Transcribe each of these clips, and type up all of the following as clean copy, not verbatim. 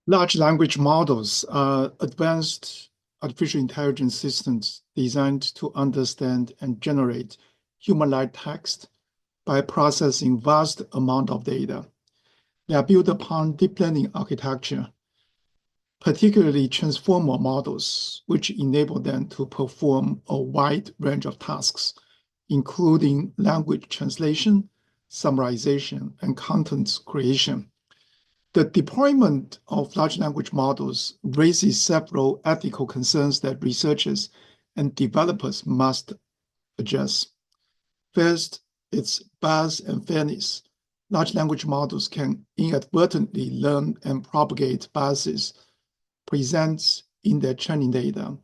Large language models are advanced artificial intelligence systems designed to understand and generate human-like text by processing vast amount of data. They are built upon deep learning architecture, particularly transformer models, which enable them to perform a wide range of tasks, including language translation, summarization, and content creation. The deployment of large language models raises several ethical concerns that researchers and developers must address. First, it's bias and fairness. Large language models can inadvertently learn and propagate biases present in their training data,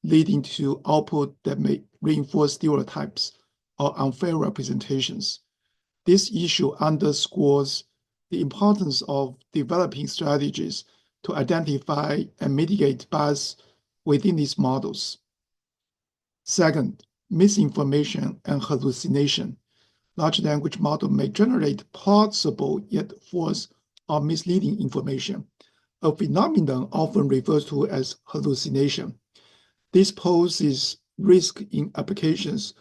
leading to output that may reinforce stereotypes or unfair representations. This issue underscores the importance of developing strategies to identify and mitigate bias within these models. Second, misinformation and hallucination. Large language model may generate plausible yet false or misleading information, a phenomenon often referred to as hallucination. This poses risk in applications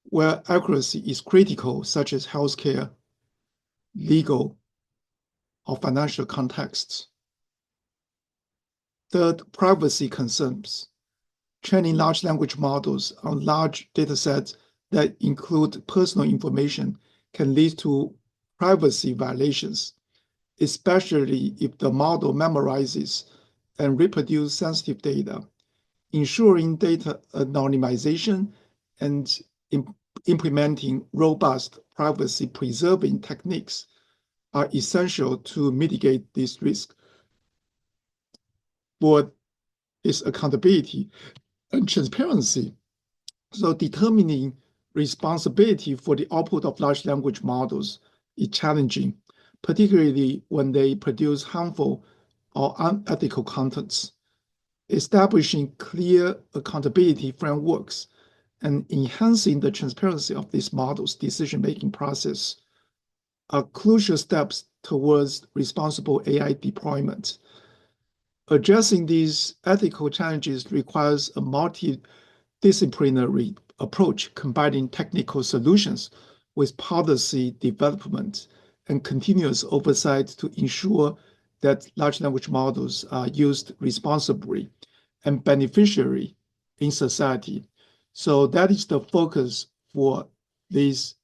where accuracy is critical, such as healthcare, legal, or financial contexts. Third, privacy concerns. Training large language models on large datasets that include personal information can lead to privacy violations, especially if the model memorizes and reproduces sensitive data. Ensuring data anonymization and implementing robust privacy-preserving techniques are essential to mitigate this risk. For its accountability and transparency. So determining responsibility for the output of large language models is challenging, particularly when they produce harmful or unethical contents. Establishing clear accountability frameworks and enhancing the transparency of these models' decision-making process are crucial steps towards responsible AI deployment. Addressing these ethical challenges requires a multidisciplinary approach combining technical solutions with policy development and continuous oversight to ensure that large language models are used responsibly and beneficially in society. So that is the focus for this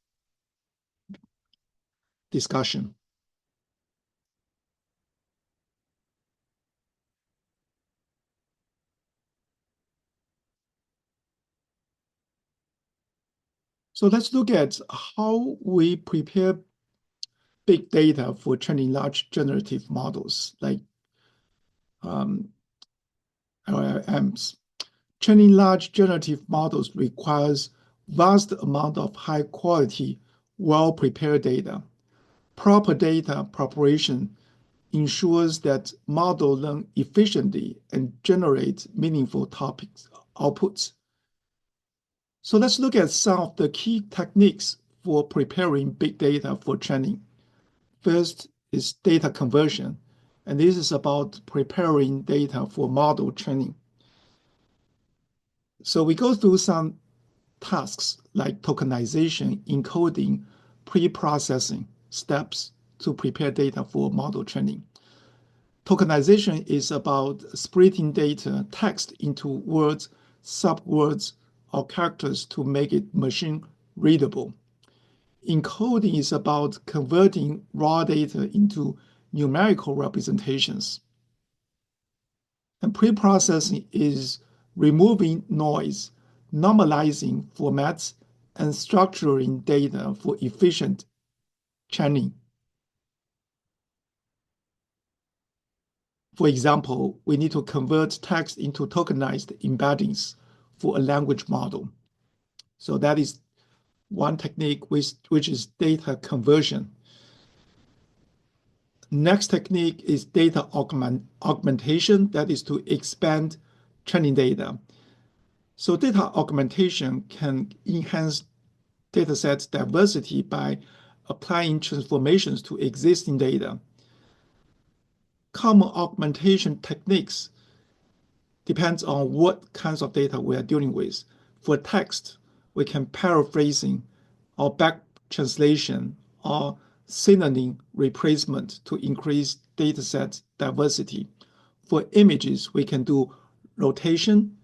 discussion. So let's look at how we prepare big data for training large generative models like LLMs. Training large generative models requires vast amount of high quality, well-prepared data. Proper data preparation ensures that models learn efficiently and generate meaningful topics outputs. So let's look at some of the key techniques for preparing big data for training. First is data conversion, and this is about preparing data for model training. So we go through some tasks like tokenization, encoding, pre-processing steps to prepare data for model training. Tokenization is about splitting data text into words, subwords, or characters to make it machine readable. Encoding is about converting raw data into numerical representations. And pre-processing is removing noise, normalizing formats, and structuring data for efficient training. For example, we need to convert text into tokenized embeddings for a language model. So that is one technique which is data conversion. Next technique is data augmentation, that is to expand training data. So data augmentation can enhance dataset diversity by applying transformations to existing data. common augmentation techniques depends on what kinds of data we are dealing with. For text, we can paraphrasing or back translation or synonym replacement to increase dataset diversity. For images, we can do rotation,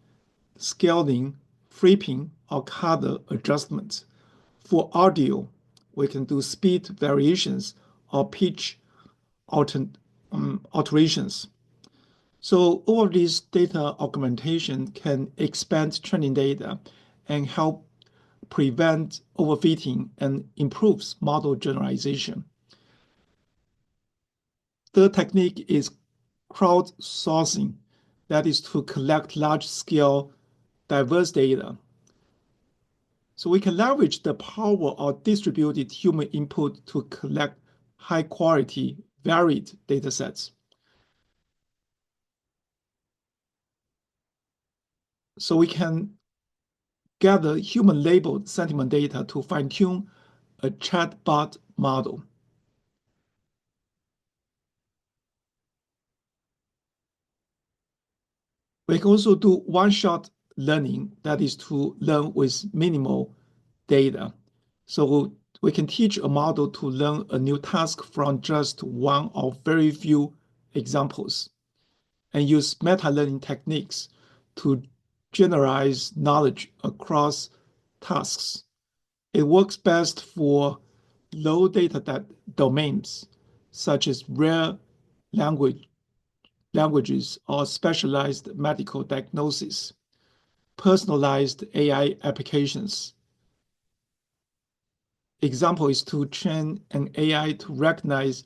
scaling, flipping, or color adjustments. For audio, we can do speed variations or pitch alterations. So all of these data augmentation can expand training data and help prevent overfitting and improves model generalization. The technique is crowdsourcing, that is to collect large-scale diverse data. So we can leverage the power of distributed human input to collect high-quality, varied data sets. So we can gather human-labeled sentiment data to fine-tune a chatbot model. We can also do one-shot learning, that is to learn with minimal data. So we can teach a model to learn a new task from just one or very few examples and use meta-learning techniques to generalize knowledge across tasks. It works best for low data domains, such as rare languages or specialized medical diagnosis, personalized AI applications. Example is to train an AI to recognize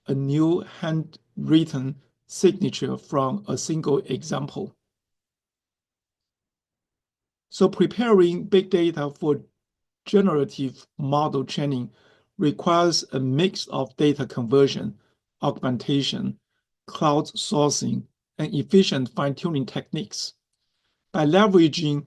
a new handwritten signature from a single example. So preparing big data for generative model training requires a mix of data conversion, augmentation, crowdsourcing, and efficient fine-tuning techniques. By leveraging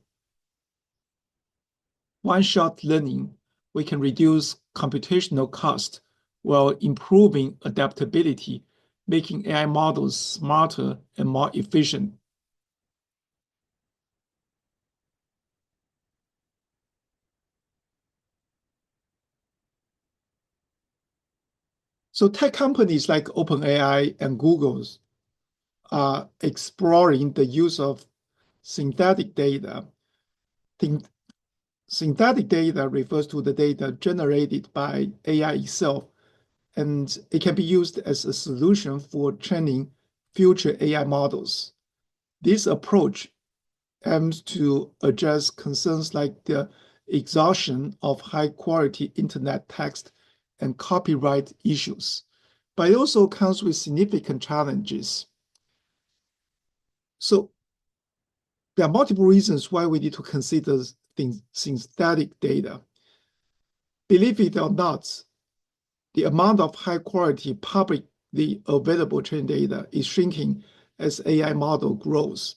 one-shot learning, we can reduce computational cost while improving adaptability, making AI models smarter and more efficient. So tech companies like OpenAI and Google's are exploring the use of synthetic data. Synthetic data refers to the data generated by AI itself, and it can be used as a solution for training future AI models. This approach aims to address concerns like the exhaustion of high-quality internet text and copyright issues, but it also comes with significant challenges. So there are multiple reasons why we need to consider synthetic data. Believe it or not, the amount of high-quality publicly available training data is shrinking as AI model grows.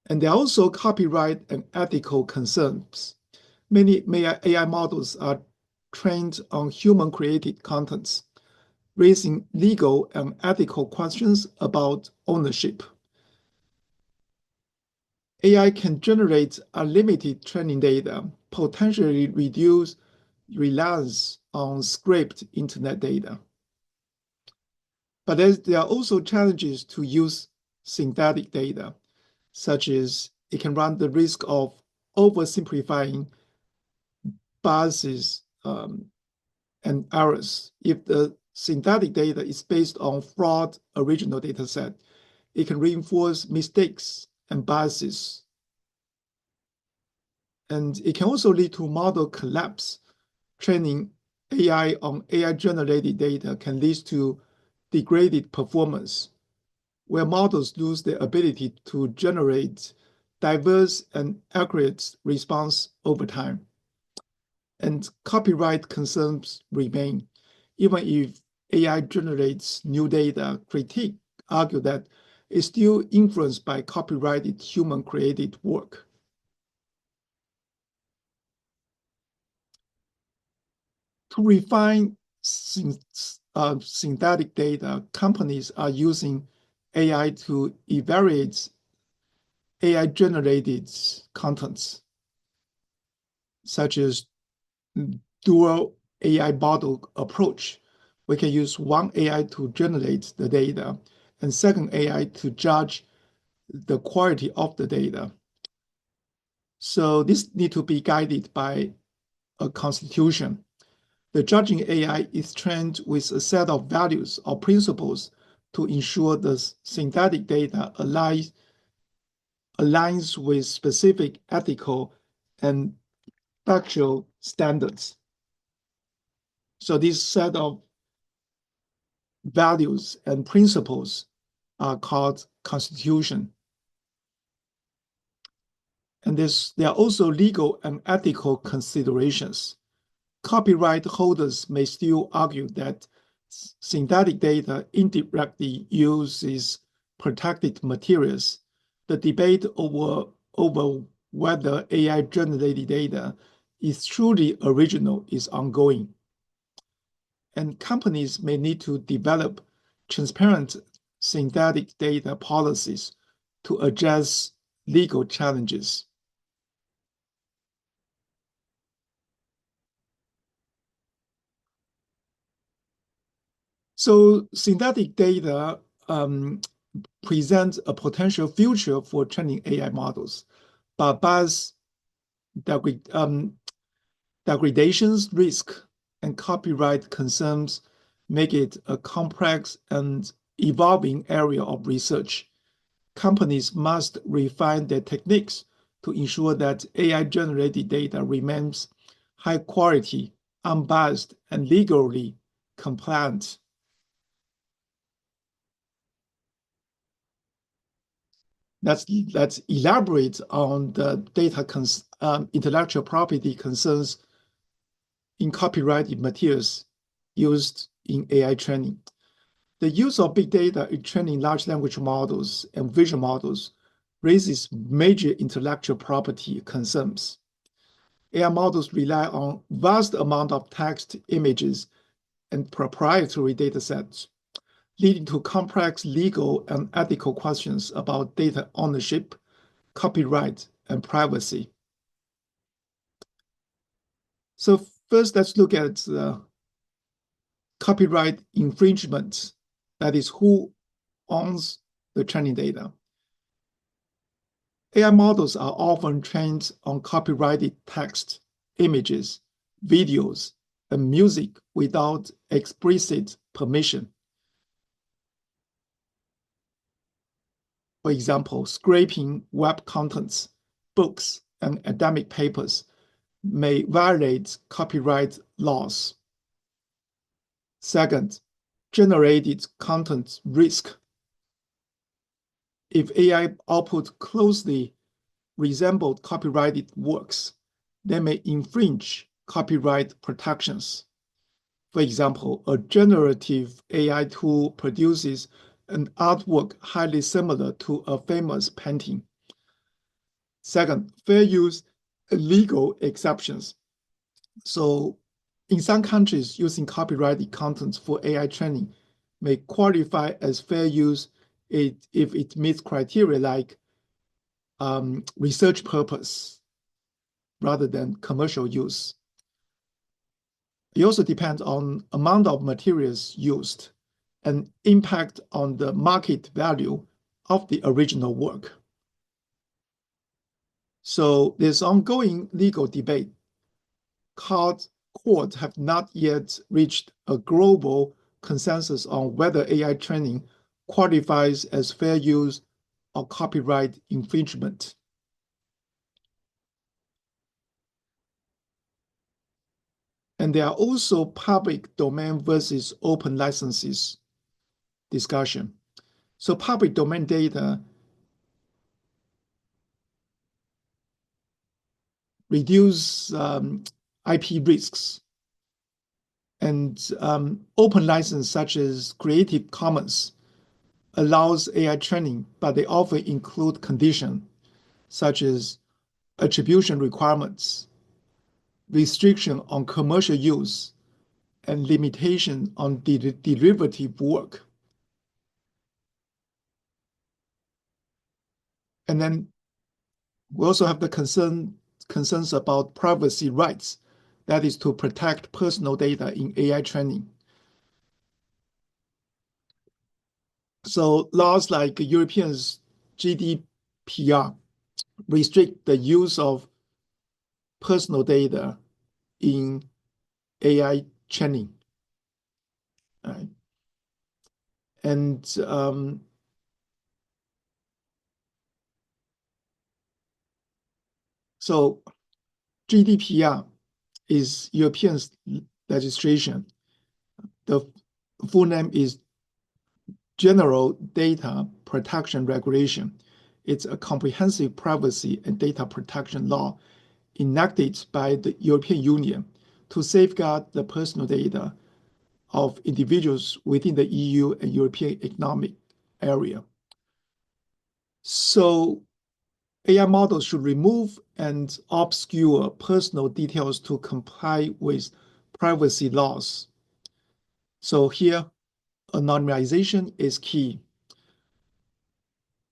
And there are also copyright and ethical concerns. Many AI models are trained on human-created contents, raising legal and ethical questions about ownership. AI can generate unlimited training data, potentially reduce reliance on scraped internet data. But there are also challenges to use synthetic data, such as it can run the risk of oversimplifying biases and errors. If the synthetic data is based on flawed original data set, it can reinforce mistakes and biases. And it can also lead to model collapse. Training AI on AI-generated data can lead to degraded performance, where models lose their ability to generate diverse and accurate response over time. And copyright concerns remain. Even if AI generates new data, critics argue that it's still influenced by copyrighted human-created work. To refine synthetic data, companies are using AI to evaluate AI-generated contents, such as dual AI model approach. We can use one AI to generate the data and second AI to judge the quality of the data. So this need to be guided by a constitution. The judging AI is trained with a set of values or principles to ensure the synthetic data aligns with specific ethical and factual standards. So this set of values and principles are called constitution. And there are also legal and ethical considerations. Copyright holders may still argue that synthetic data indirectly uses protected materials. The debate over whether AI-generated data is truly original is ongoing. And companies may need to develop transparent synthetic data policies to address legal challenges. So synthetic data presents a potential future for training AI models, but bias degradations risk and copyright concerns make it a complex and evolving area of research. Companies must refine their techniques to ensure that AI-generated data remains high quality, unbiased, and legally compliant. Let's elaborate on the intellectual property concerns in copyrighted materials used in AI training. The use of big data in training large language models and vision models raises major intellectual property concerns. AI models rely on vast amount of text, images, and proprietary data sets, leading to complex legal and ethical questions about data ownership, copyright, and privacy. So first, let's look at copyright infringement. That is, who owns the training data. AI models are often trained on copyrighted text, images, videos, and music without explicit permission. For example, scraping web contents, books, and academic papers may violate copyright laws. Second, generated content risk. If AI output closely resembled copyrighted works, they may infringe copyright protections. For example, a generative AI tool produces an artwork highly similar to a famous painting. Second, fair use legal exceptions. So in some countries, using copyrighted content for AI training may qualify as fair use if it meets criteria like research purpose rather than commercial use. It also depends on amount of materials used and impact on the market value of the original work. So there's ongoing legal debate. Courts have not yet reached a global consensus on whether AI training qualifies as fair use or copyright infringement. And there are also public domain versus open licenses discussion. So public domain data reduce IP risks, and open license such as Creative Commons allows AI training, but they often include conditions such as attribution requirements, restriction on commercial use, and limitation on derivative work. And then we also have the concerns about privacy rights, that is to protect personal data in AI training. So laws like Europeans GDPR restrict the use of personal data in AI training. Right? And so GDPR is European legislation. The full name is General Data Protection Regulation. It's a comprehensive privacy and data protection law enacted by the European Union to safeguard the personal data of individuals within the EU and European Economic Area. So AI models should remove and obscure personal details to comply with privacy laws. So here, anonymization is key.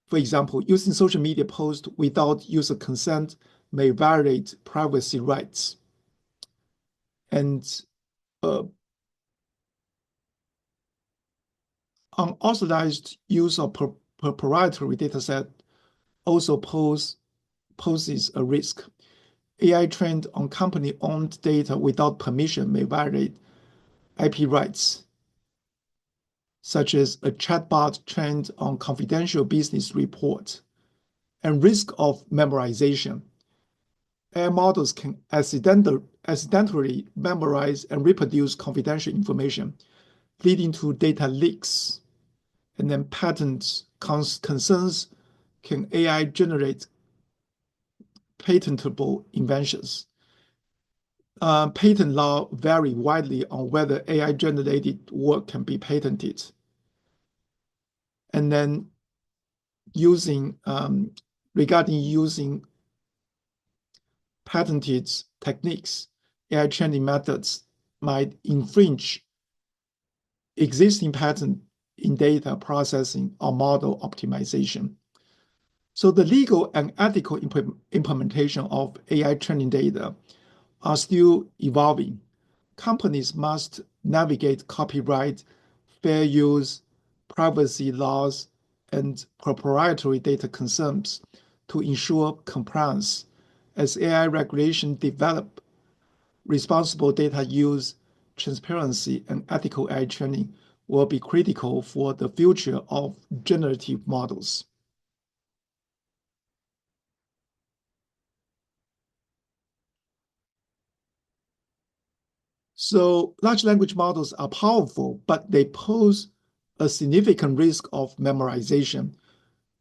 For example, using social media posts without user consent may violate privacy rights. And unauthorized use of proprietary dataset also poses a risk. AI trained on company-owned data without permission may violate IP rights, such as a chatbot trained on confidential business report, and risk of memorization. AI models can accidentally memorize and reproduce confidential information, leading to data leaks. And then patent concerns: can AI generate patentable inventions? Patent law vary widely on whether AI-generated work can be patented. And then regarding using patented techniques, AI training methods might infringe existing patents in data processing or model optimization. So the legal and ethical implementation of AI training data are still evolving. Companies must navigate copyright, fair use, privacy laws, and proprietary data concerns to ensure compliance. As AI regulation develop, responsible data use, transparency, and ethical AI training will be critical for the future of generative models. So large language models are powerful, but they pose a significant risk of memorization,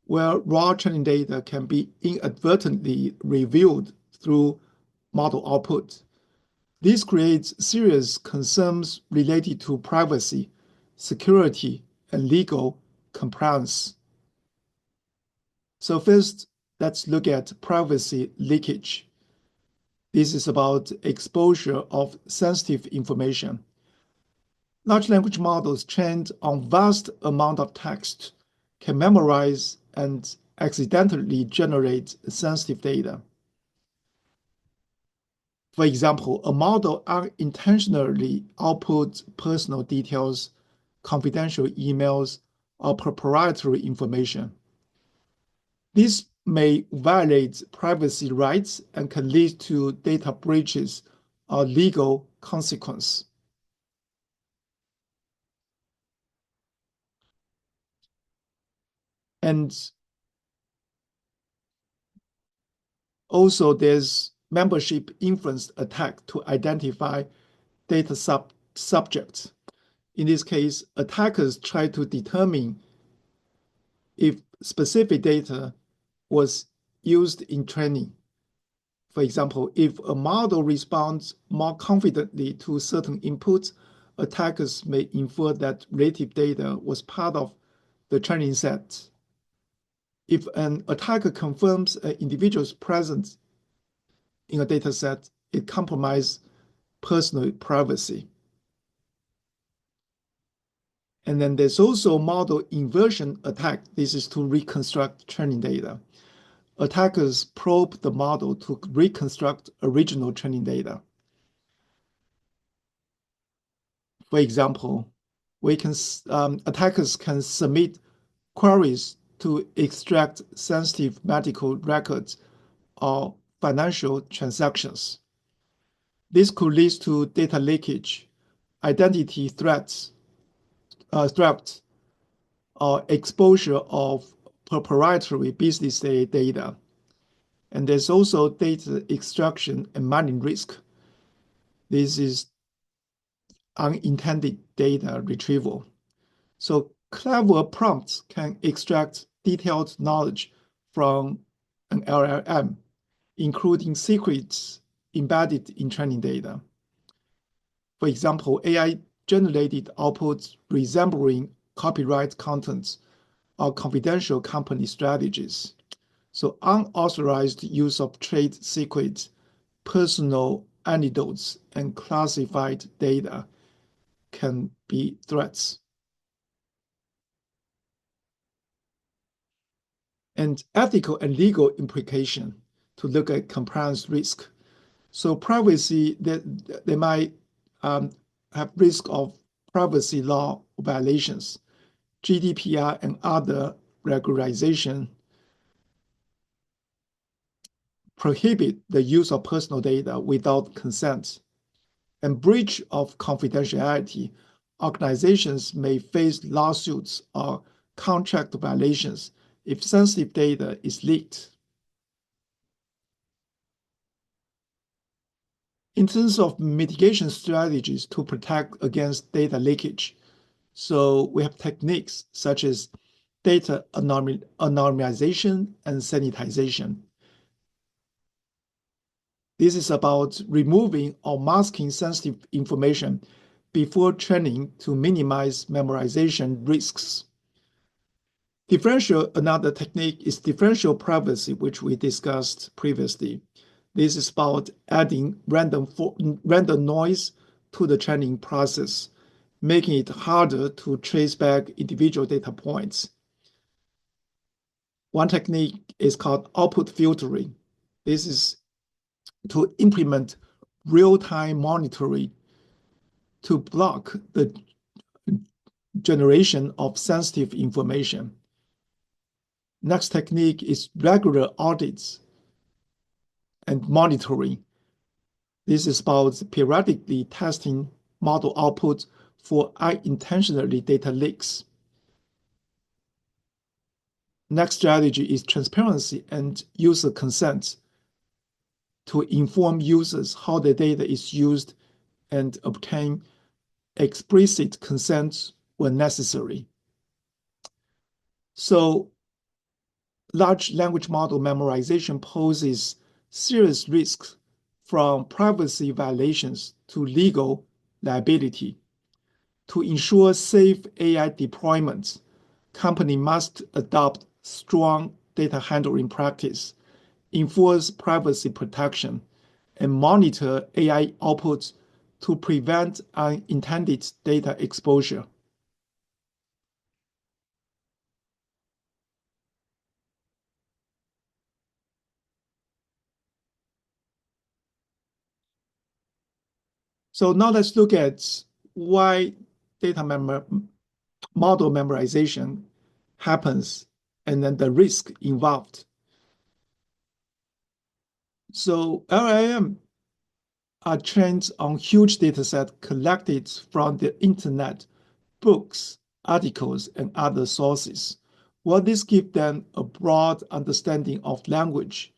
where raw training data can be inadvertently revealed through model output. This creates serious concerns related to privacy, security, and legal compliance. So first, let's look at privacy leakage. This is about exposure of sensitive information. Large language models trained on vast amount of text can memorize and accidentally generate sensitive data. For example, a model unintentionally outputs personal details, confidential emails, or proprietary information. This may violate privacy rights and can lead to data breaches or legal consequence. And also, there's membership influence attack to identify data subjects. In this case, attackers try to determine if specific data was used in training. For example, if a model responds more confidently to certain inputs, attackers may infer that related data was part of the training set. If an attacker confirms an individual's presence in a data set, it compromises personal privacy. And then there's also model inversion attack. This is to reconstruct training data. Attackers probe the model to reconstruct original training data. For example, attackers can submit queries to extract sensitive medical records or financial transactions. This could lead to data leakage, identity threats, or exposure of proprietary business data. And there's also data extraction and mining risk. This is unintended data retrieval. So clever prompts can extract detailed knowledge from an LLM, including secrets embedded in training data. For example, AI-generated outputs resembling copyright contents or confidential company strategies. So unauthorized use of trade secrets, personal anecdotes, and classified data can be threats. And ethical and legal implication to look at compliance risk. So privacy, they might have risk of privacy law violations, GDPR and other regularization prohibit the use of personal data without consent. And breach of confidentiality, organizations may face lawsuits or contract violations if sensitive data is leaked. In terms of mitigation strategies to protect against data leakage, so we have techniques such as data anonymization and sanitization. This is about removing or masking sensitive information before training to minimize memorization risks. Another technique is differential privacy, which we discussed previously. This is about adding random noise to the training process, making it harder to trace back individual data points. One technique is called output filtering. This is to implement real-time monitoring to block the generation of sensitive information. Next technique is regular audits and monitoring. This is about periodically testing model output for unintentionally data leaks. Next strategy is transparency and user consent to inform users how the data is used and obtain explicit consent when necessary. So large language model memorization poses serious risks from privacy violations to legal liability. To ensure safe AI deployments, companies must adopt strong data handling practice, enforce privacy protection, and monitor AI outputs to prevent unintended data exposure. So now let's look at why model memorization happens and then the risk involved. So LLM are trained on huge dataset collected from the internet, books, articles, and other sources. Well, this gives them a broad understanding of language.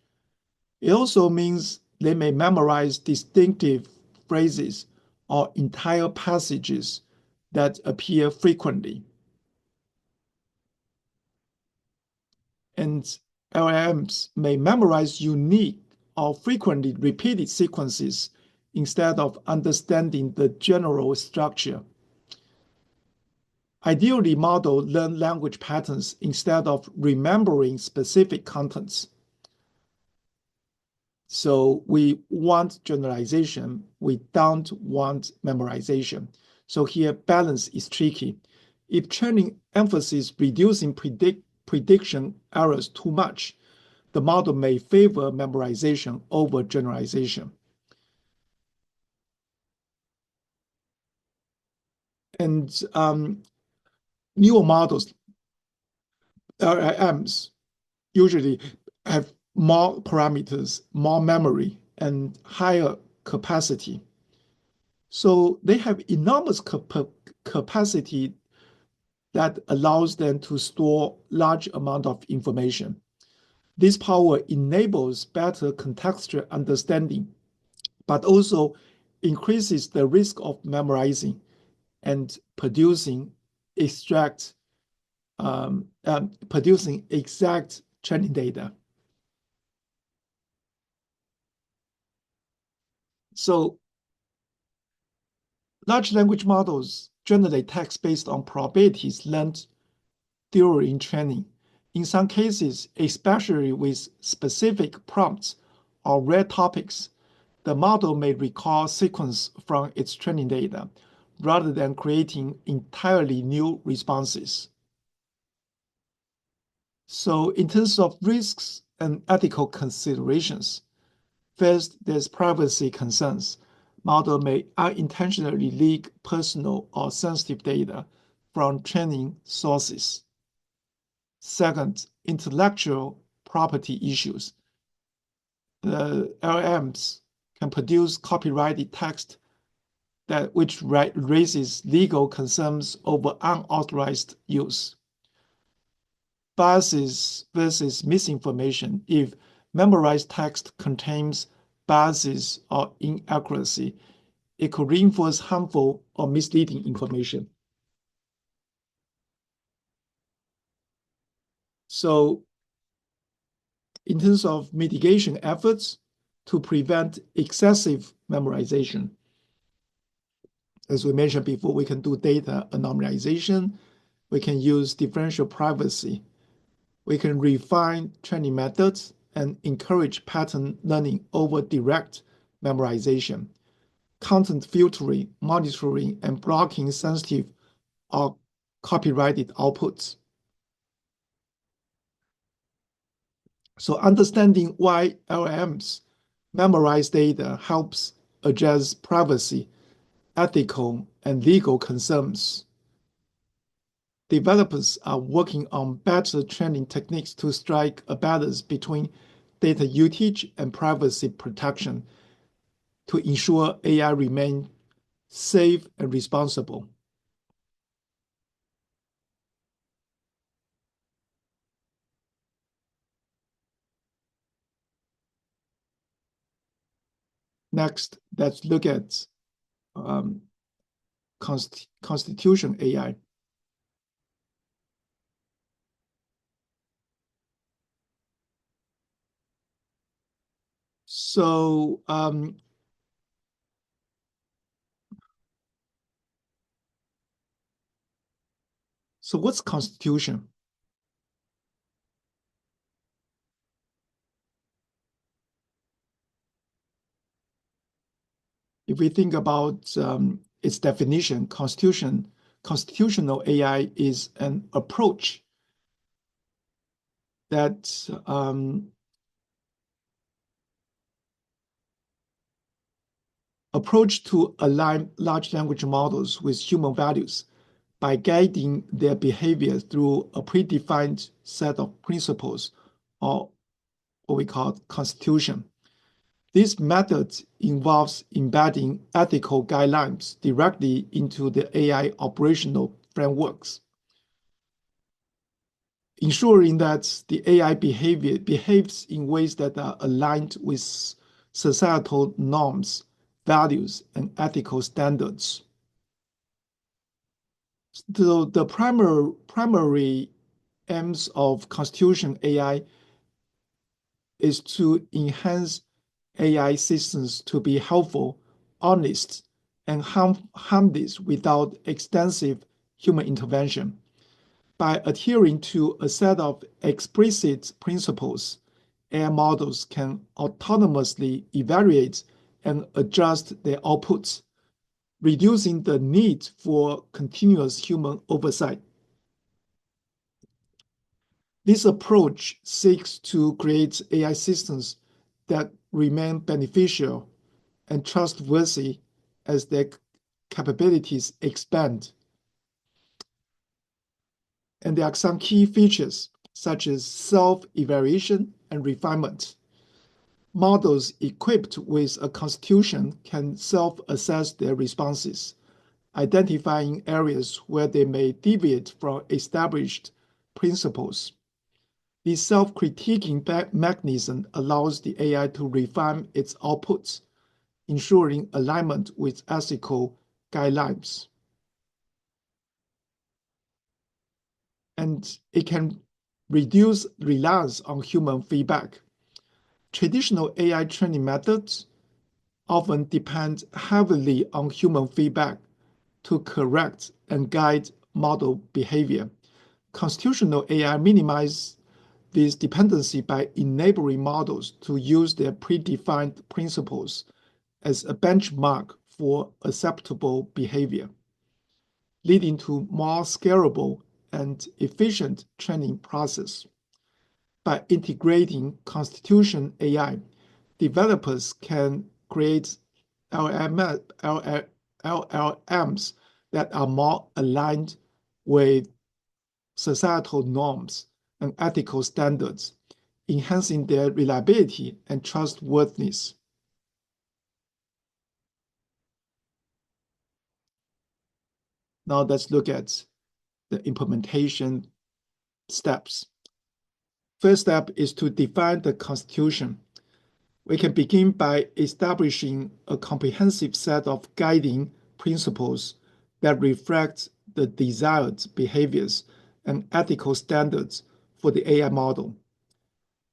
It also means they may memorize distinctive phrases or entire passages that appear frequently. And LLMs may memorize unique or frequently repeated sequences instead of understanding the general structure. Ideally, models learn language patterns instead of remembering specific contents. So we want generalization, we don't want memorization. So here balance is tricky. If training emphasis reducing prediction errors too much, the model may favor memorization over generalization. And newer models, LLMs, usually have more parameters, more memory, and higher capacity. So they have enormous capacity that allows them to store large amount of information. This power enables better contextual understanding, but also increases the risk of memorizing and producing exact training data. So large language models generate text based on probabilities learned during training. In some cases, especially with specific prompts or rare topics, the model may recall sequence from its training data rather than creating entirely new responses. So in terms of risks and ethical considerations, first, there's privacy concerns. Model may unintentionally leak personal or sensitive data from training sources. Second, intellectual property issues. The LLMs can produce copyrighted text which raises legal concerns over unauthorized use. Biases versus misinformation. If memorized text contains biases or inaccuracy, it could reinforce harmful or misleading information. So in terms of mitigation efforts to prevent excessive memorization, as we mentioned before, we can do data anonymization, we can use differential privacy, we can refine training methods and encourage pattern learning over direct memorization, content filtering, monitoring, and blocking sensitive or copyrighted outputs. So understanding why LLMs memorize data helps address privacy, ethical, and legal concerns. Developers are working on better training techniques to strike a balance between data usage and privacy protection to ensure AI remain safe and responsible. Next, let's look at constitution AI. So what's constitution? If we think about its definition, constitutional AI is an approach that approach to align large language models with human values by guiding their behavior through a predefined set of principles, or what we call constitution. This method involves embedding ethical guidelines directly into the AI operational frameworks, ensuring that the AI behaves in ways that are aligned with societal norms, values, and ethical standards. So the primary aims of constitution AI is to enhance AI systems to be helpful, honest, and harmless without extensive human intervention. By adhering to a set of explicit principles, AI models can autonomously evaluate and adjust their outputs, reducing the need for continuous human oversight. This approach seeks to create AI systems that remain beneficial and trustworthy as their capabilities expand. And there are some key features, such as self-evaluation and refinement. Models equipped with a constitution can self-assess their responses, identifying areas where they may deviate from established principles. The self-critiquing mechanism allows the AI to refine its outputs, ensuring alignment with ethical guidelines. And it can reduce reliance on human feedback. Traditional AI training methods often depend heavily on human feedback to correct and guide model behavior. Constitutional AI minimizes this dependency by enabling models to use their predefined principles as a benchmark for acceptable behavior, leading to more scalable and efficient training process. By integrating Constitution AI, developers can create LLMs that are more aligned with societal norms and ethical standards, enhancing their reliability and trustworthiness. Now let's look at the implementation steps. First step is to define the Constitution. We can begin by establishing a comprehensive set of guiding principles that reflect the desired behaviors and ethical standards for the AI model.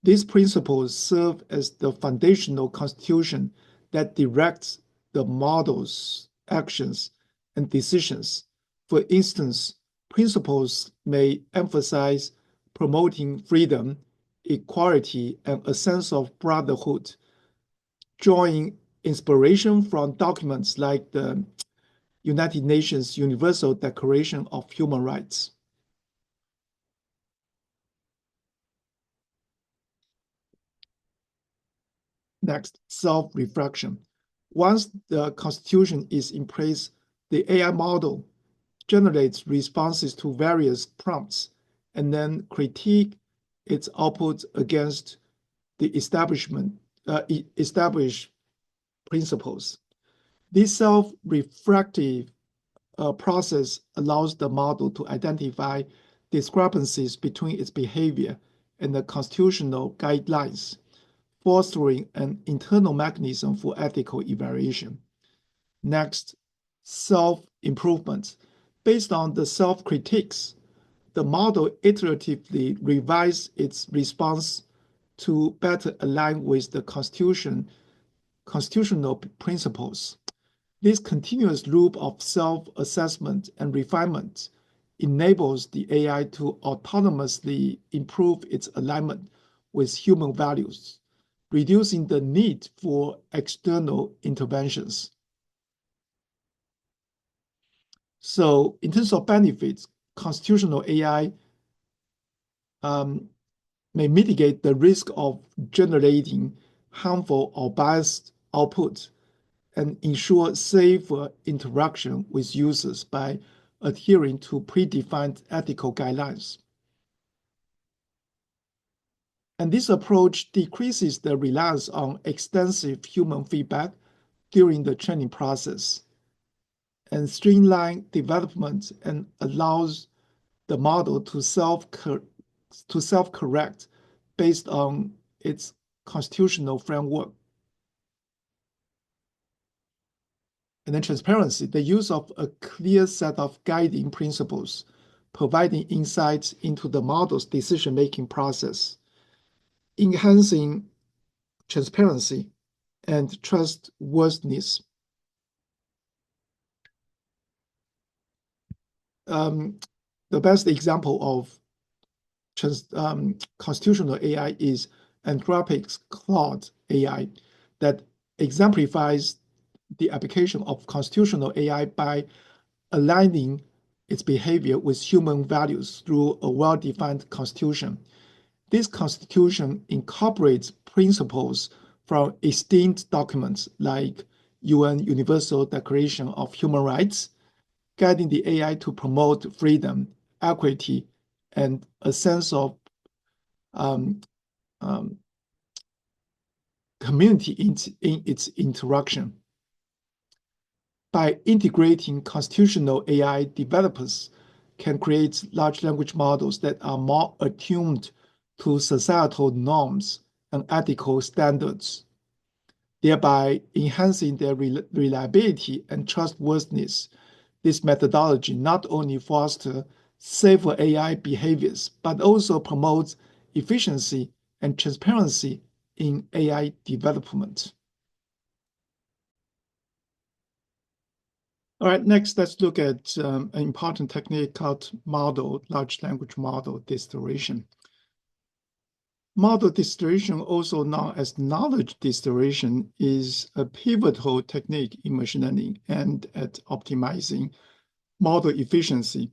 These principles serve as the foundational constitution that directs the model's actions and decisions. For instance, principles may emphasize promoting freedom, equality, and a sense of brotherhood, drawing inspiration from documents like the United Nations Universal Declaration of Human Rights. Next, self-reflection. Once the Constitution is in place, the AI model generates responses to various prompts and then critique its output against the established principles. This self-reflective process allows the model to identify discrepancies between its behavior and the constitutional guidelines, fostering an internal mechanism for ethical evaluation. Next, self-improvement. Based on the self-critiques, the model iteratively revises its response to better align with the constitutional principles. This continuous loop of self-assessment and refinement enables the AI to autonomously improve its alignment with human values, reducing the need for external interventions. So in terms of benefits, constitutional AI may mitigate the risk of generating harmful or biased output and ensure safer interaction with users by adhering to predefined ethical guidelines. And this approach decreases the reliance on extensive human feedback during the training process and streamline development and allows the model to self-correct based on its constitutional framework. And then transparency, the use of a clear set of guiding principles, providing insights into the model's decision-making process, enhancing transparency and trustworthiness. The best example of constitutional AI is Anthropic's Claude AI that exemplifies the application of constitutional AI by aligning its behavior with human values through a well-defined constitution. This constitution incorporates principles from esteemed documents like UN Universal Declaration of Human Rights, guiding the AI to promote freedom, equity, and a sense of um, um, community in its interaction. By integrating constitutional AI, developers can create large language models that are more attuned to societal norms and ethical standards, thereby enhancing their reliability and trustworthiness. This methodology not only fosters safer AI behaviors, but also promotes efficiency and transparency in AI development. All right, next, let's look at an important technique called large language model distillation. Model distillation, also known as knowledge distillation, is a pivotal technique in machine learning and at optimizing model efficiency.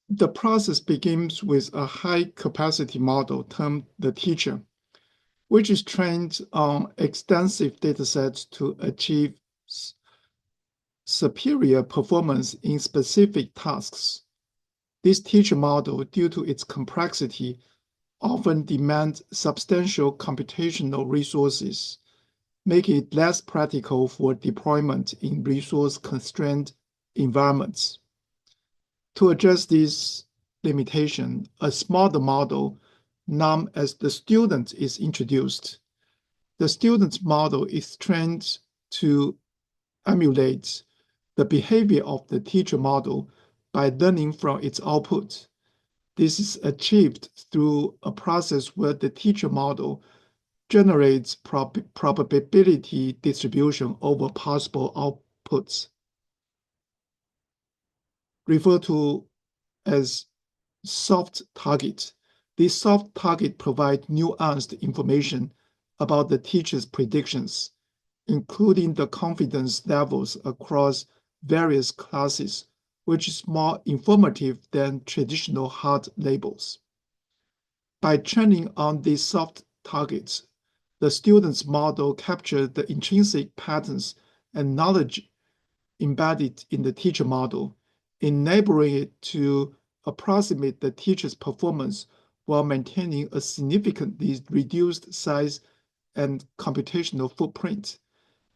The process begins with a high-capacity model termed the teacher, which is trained on extensive datasets to achieve superior performance in specific tasks. This teacher model, due to its complexity, often demands substantial computational resources, making it less practical for deployment in resource-constrained environments. To address this limitation, a smarter model known as the student is introduced. The student model is trained to emulate the behavior of the teacher model by learning from its output. This is achieved through a process where the teacher model generates probability distribution over possible outputs, referred to as soft target. This soft target provides nuanced information about the teacher's predictions, including the confidence levels across various classes, which is more informative than traditional hard labels. By training on these soft targets, the student's model captures the intrinsic patterns and knowledge embedded in the teacher model, enabling it to approximate the teacher's performance while maintaining a significantly reduced size and computational footprint.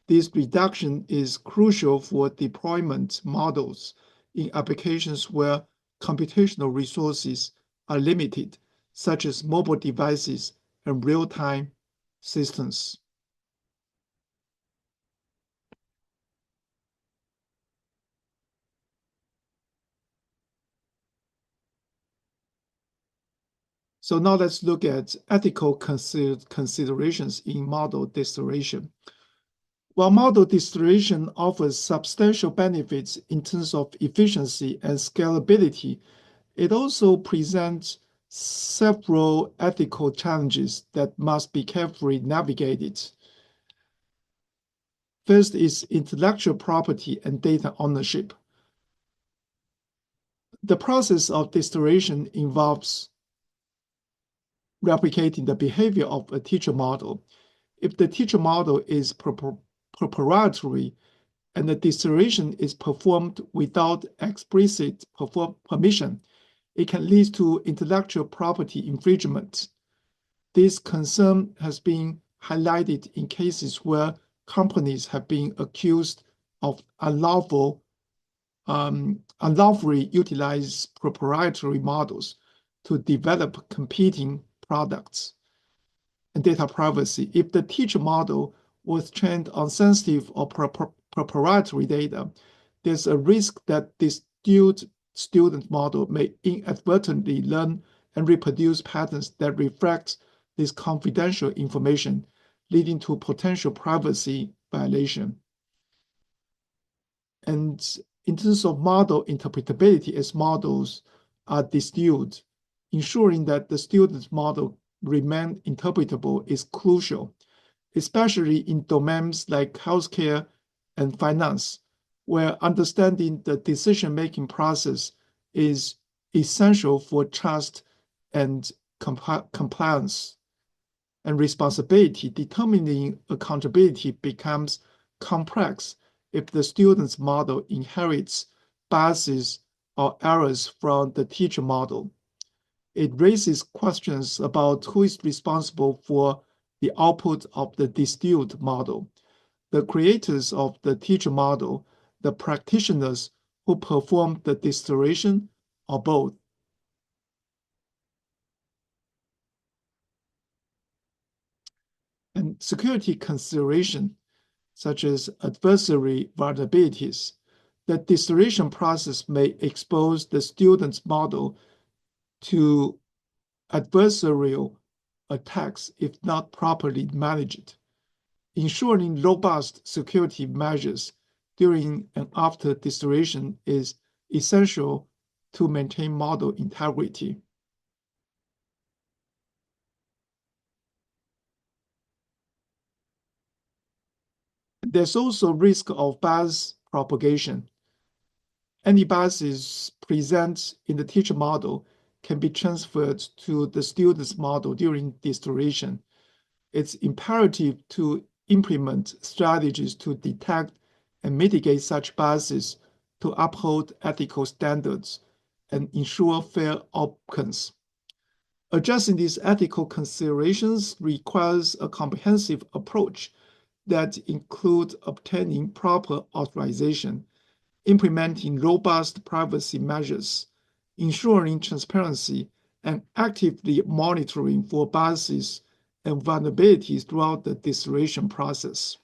This reduction is crucial for deployment models in applications where computational resources are limited, such as mobile devices and real-time systems. So now let's look at ethical considerations in model distillation. While model distillation offers substantial benefits in terms of efficiency and scalability, it also presents several ethical challenges that must be carefully navigated. First is intellectual property and data ownership. The process of distillation involves replicating the behavior of a teacher model. If the teacher model is proprietary and the distillation is performed without explicit permission, it can lead to intellectual property infringement. This concern has been highlighted in cases where companies have been accused of unlawfully utilize proprietary models to develop competing products. And data privacy. If the teacher model was trained on sensitive or proprietary data, there's a risk that this student model may inadvertently learn and reproduce patterns that reflect this confidential information, leading to potential privacy violation. And in terms of model interpretability, as models are distilled, ensuring that the student's model remain interpretable is crucial, especially in domains like healthcare and finance, where understanding the decision-making process is essential for trust and compliance. And responsibility, determining accountability becomes complex if the student's model inherits biases or errors from the teacher model. It raises questions about who is responsible for the output of the distilled model: the creators of the teacher model, the practitioners who perform the distillation, or both. And security consideration, such as adversary vulnerabilities. The distillation process may expose the student's model to adversarial attacks if not properly managed. Ensuring robust security measures during and after distillation is essential to maintain model integrity. There's also risk of bias propagation. Any biases present in the teacher model can be transferred to the student's model during distillation. It's imperative to implement strategies to detect and mitigate such biases to uphold ethical standards and ensure fair outcomes. Addressing these ethical considerations requires a comprehensive approach that includes obtaining proper authorization, implementing robust privacy measures, ensuring transparency, and actively monitoring for biases and vulnerabilities throughout the distillation process.